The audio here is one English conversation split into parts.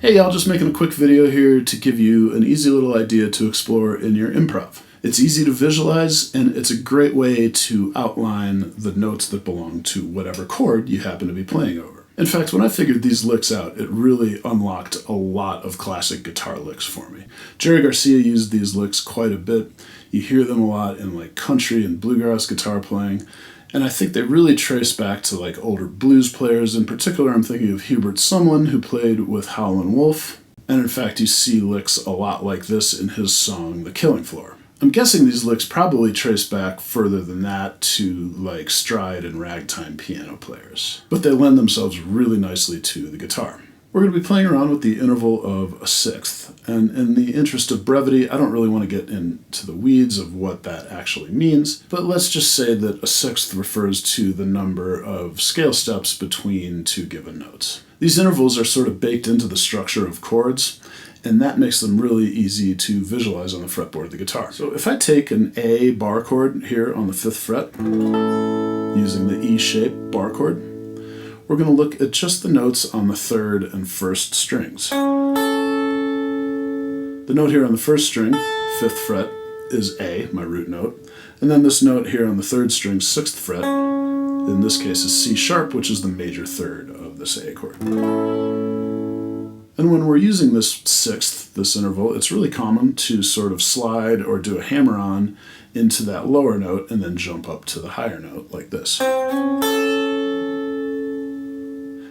Hey y'all, just making a quick video here to give you an easy little idea to explore in your improv. It's easy to visualize, and it's a great way to outline the notes that belong to whatever chord you happen to be playing over. In fact, when I figured these licks out, it really unlocked a lot of classic guitar licks for me. Jerry Garcia used these licks quite a bit. You hear them a lot in like country and bluegrass guitar playing. And I think they really trace back to like older blues players. In particular, I'm thinking of Hubert Sumlin, who played with Howlin' Wolf. And in fact, you see licks a lot like this in his song, The Killing Floor. I'm guessing these licks probably trace back further than that to like stride and ragtime piano players. But they lend themselves really nicely to the guitar. We're going to be playing around with the interval of a sixth, and in the interest of brevity, I don't really want to get into the weeds of what that actually means, but let's just say that a sixth refers to the number of scale steps between two given notes. These intervals are sort of baked into the structure of chords, and that makes them really easy to visualize on the fretboard of the guitar. So if I take an A bar chord here on the 5th fret, using the E-shaped bar chord, we're going to look at just the notes on the 3rd and 1st strings. The note here on the 1st string, 5th fret, is A, my root note, and then this note here on the 3rd string, 6th fret, in this case is C sharp, which is the major third of this A chord. And when we're using this sixth, this interval, it's really common to sort of slide or do a hammer-on into that lower note and then jump up to the higher note like this.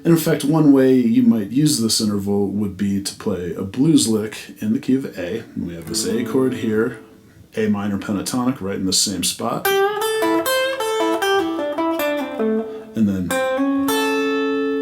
And in fact, one way you might use this interval would be to play a blues lick in the key of A. And we have this A chord here, A minor pentatonic right in the same spot. And then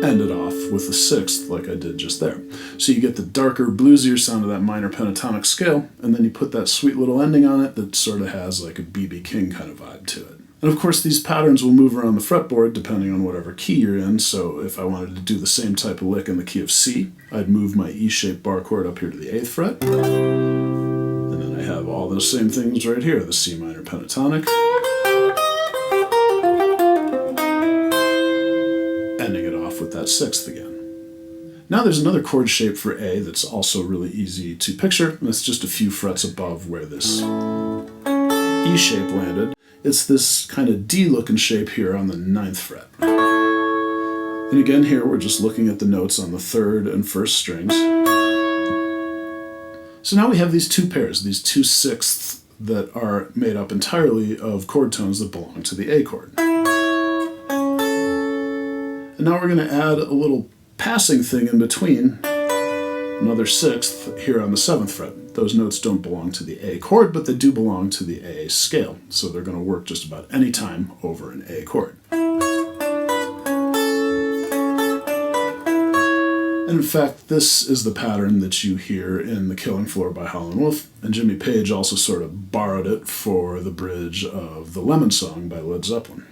end it off with the sixth like I did just there. So you get the darker, bluesier sound of that minor pentatonic scale, and then you put that sweet little ending on it that sort of has like a B.B. King kind of vibe to it. And of course, these patterns will move around the fretboard depending on whatever key you're in. So if I wanted to do the same type of lick in the key of C, I'd move my E-shaped bar chord up here to the 8th fret. And then I have all those same things right here, the C minor pentatonic. Ending it off with that 6th again. Now there's another chord shape for A that's also really easy to picture. And it's just a few frets above where this E shape landed. It's this kind of D-looking shape here on the 9th fret. And again here we're just looking at the notes on the 3rd and 1st strings. So now we have these two pairs, these two sixths that are made up entirely of chord tones that belong to the A chord. And now we're going to add a little passing thing in between, another sixth here on the 7th fret. Those notes don't belong to the A chord, but they do belong to the A scale, so they're going to work just about any time over an A chord. And in fact, this is the pattern that you hear in The Killing Floor by Howlin' Wolf, and Jimmy Page also sort of borrowed it for the bridge of The Lemon Song by Led Zeppelin.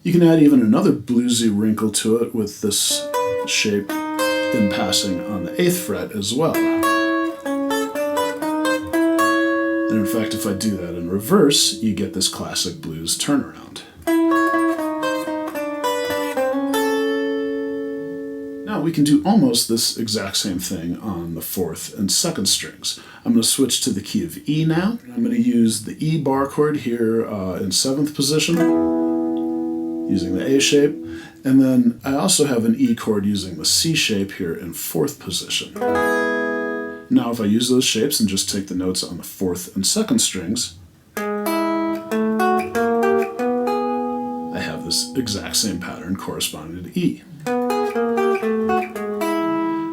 You can add even another bluesy wrinkle to it with this shape in passing on the 8th fret as well. And in fact, if I do that in reverse, you get this classic blues turnaround. Now we can do almost this exact same thing on the 4th and 2nd strings. I'm going to switch to the key of E now. I'm going to use the E bar chord here in 7th position, using the A shape, and then I also have an E chord using the C shape here in 4th position. Now if I use those shapes and just take the notes on the 4th and 2nd strings, I have this exact same pattern corresponding to E.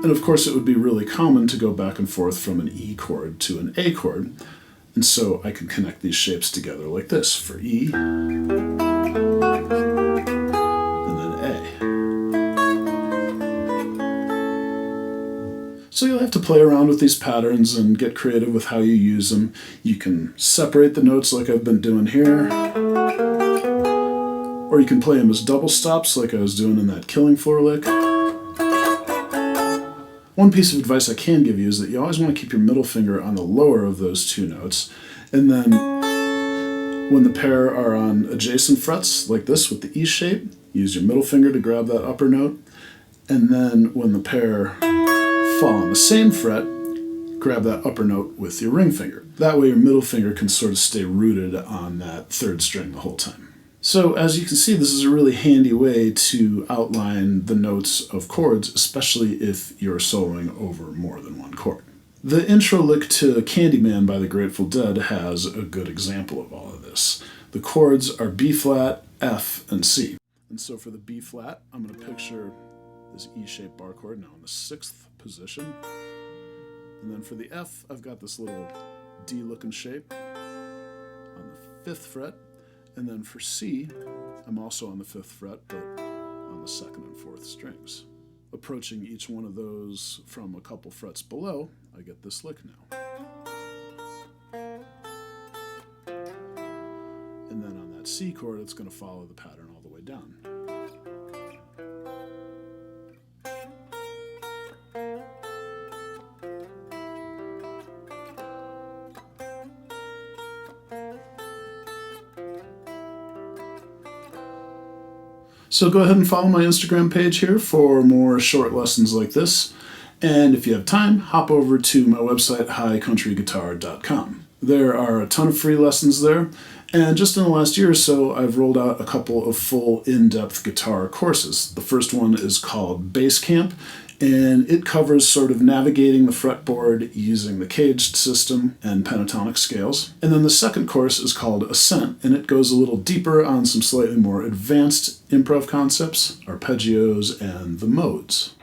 And of course it would be really common to go back and forth from an E chord to an A chord, and so I can connect these shapes together like this for E, so you'll have to play around with these patterns and get creative with how you use them. You can separate the notes like I've been doing here, or you can play them as double stops like I was doing in that Killing Floor lick. One piece of advice I can give you is that you always want to keep your middle finger on the lower of those two notes, and then When the pair are on adjacent frets, like this with the E shape, use your middle finger to grab that upper note. And then when the pair fall on the same fret, grab that upper note with your ring finger. That way your middle finger can sort of stay rooted on that third string the whole time. So as you can see, this is a really handy way to outline the notes of chords, especially if you're soloing over more than one chord. The intro lick to Candyman by the Grateful Dead has a good example of all of this. The chords are B flat, F, and C. And so for the B flat, I'm going to picture this E-shaped bar chord now in the 6th position. And then for the F, I've got this little D-looking shape on the 5th fret. And then for C, I'm also on the 5th fret, but on the 2nd and 4th strings. Approaching each one of those from a couple frets below, I get this lick now. And then on that C chord, it's going to follow the pattern all the way down. So go ahead and follow my Instagram page here for more short lessons like this. And if you have time, hop over to my website, highcountryguitar.com. There are a ton of free lessons there. And just in the last year or so, I've rolled out a couple of full in-depth guitar courses. The first one is called Bass Camp, and it covers sort of navigating the fretboard using the caged system and pentatonic scales. And then the second course is called Ascent, and it goes a little deeper on some slightly more advanced improv concepts, arpeggios, and the modes.